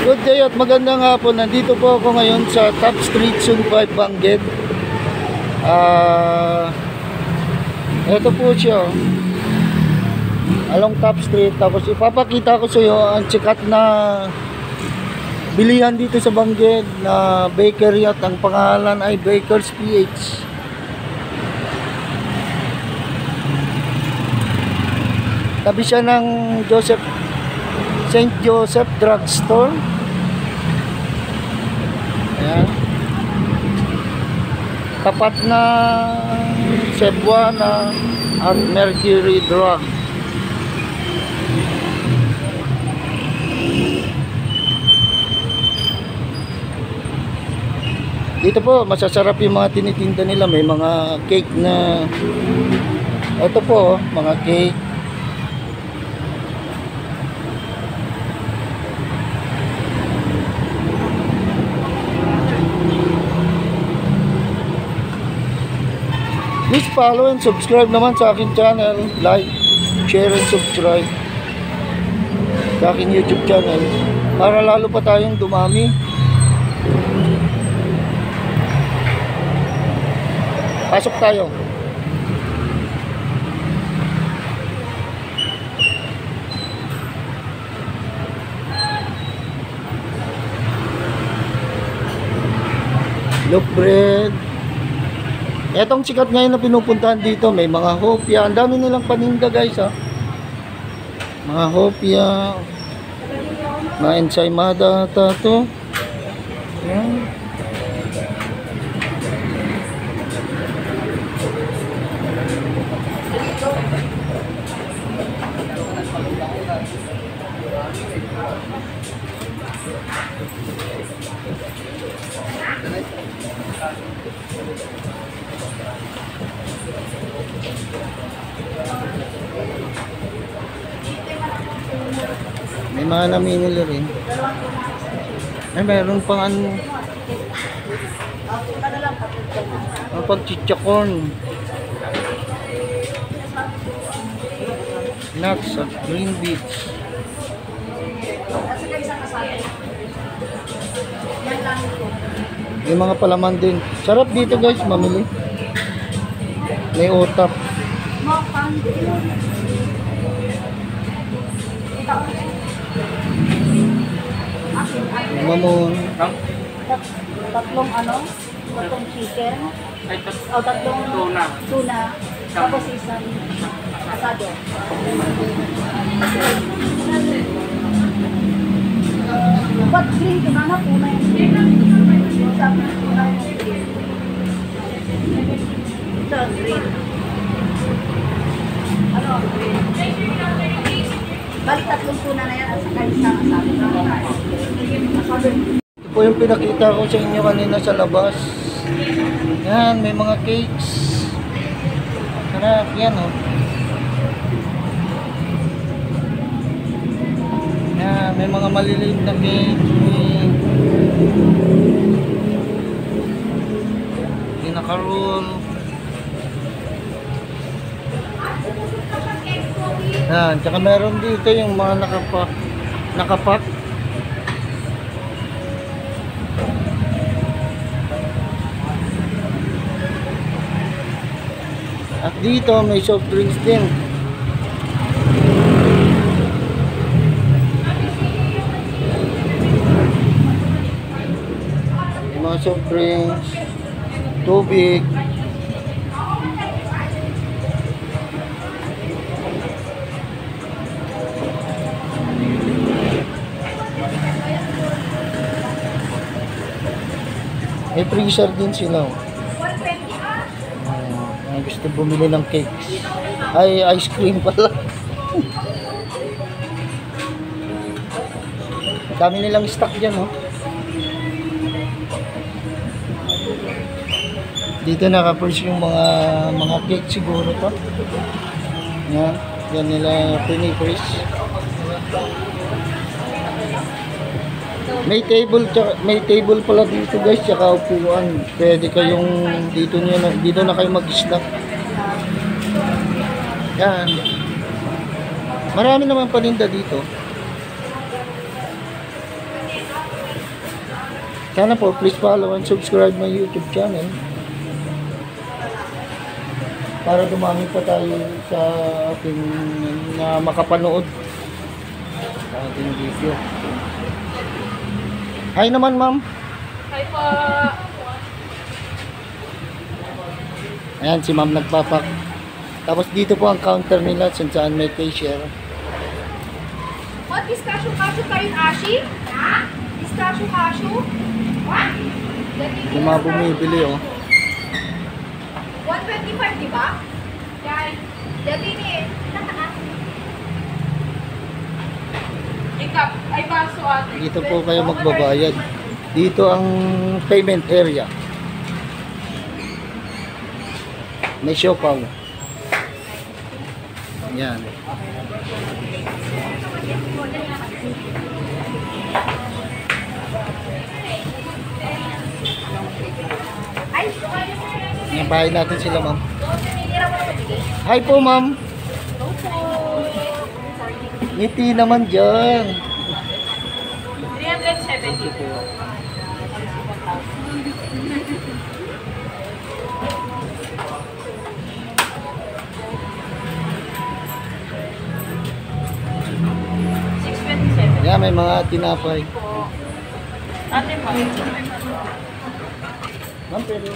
Good day at magandang hapon. Nandito po ako ngayon sa Top Street, Zone 5, Benguet. Ito po siya, along Top Street. Tapos ipapakita ko sa iyo ang sikat na bilihan dito sa Benguet na bakery at ang pangalan ay Baker's PH. Tabi siya ng St. Joseph Drugstore. Ayan. Tapat na Cebuana at Mercury Drug. Dito po masasarap yung mga tinitinda nila. May mga cake na ito po, mga cake. Please follow and subscribe naman sa aking channel. Like, share and subscribe sa aking YouTube channel para lalo pa tayong dumami. Pasok tayo. Loaf bread. Etong sikat ngayon na pinupuntahan dito, may mga hopya. Ang dami nilang paninda guys ha. Mga hopya, mga ensaymada ata to. Yan. May mga namimili rin. Ay, meron pang ano, pang chichacorn, nuts at green beets. May mga palaman din. Sarap dito guys, mamili. May utap. Mamon. Tatlong ano? Tatlong chicken. O tatlong tuna. Tapos isang asado. What green? Kinana tuna yung green. Sabi ng tuna yung green. Ito green. Ano? Green. Balik tatlong tuna na yan at saka isang asado. Ito po yung pinakita ko sa inyo kanina sa labas. Yan, may mga cakes. Sarap yan oh. Yan, may mga maliliit na cake. Pinaka-roll. Yan, tsaka meron dito yung mga nakapak. At dito may soft drinks din. May mga soft drinks, tubig. May freezer din sila. Gusto bumili ng cakes. Ay, ice cream pala. Dami nilang stock dyan, oh. Dito naka-freeze yung mga cake siguro to. Yan, yan nila pinipres. May table pala dito guys, tsaka upuan. Pwede kayong dito na kayo mag-snack. Yan. Marami naman paninda dito. Sana po, please follow and subscribe my YouTube channel. Para dumami pa tayo sa ating na makapanood sa ating video. Hi naman, ma'am. Hi po. Ayan, si ma'am nagpapak. Tapos dito po ang counter nila saan may cashier. What? Pistachio-cashew tayo, Ashi? Ha? Pistachio-cashew? What? Yung mga bumibili, oh. 125, di ba? Yan. Dati ni. Ikap, ay baso ate. Dito po kayo magbabayad. Dito ang payment area. May siopaw. Yan. Yan, bahay natin sila, ma'am. Hi po, ma'am. Ngiti naman dyan. 370. Yan, may mga tinapay. Ate pa. Ma'am, pero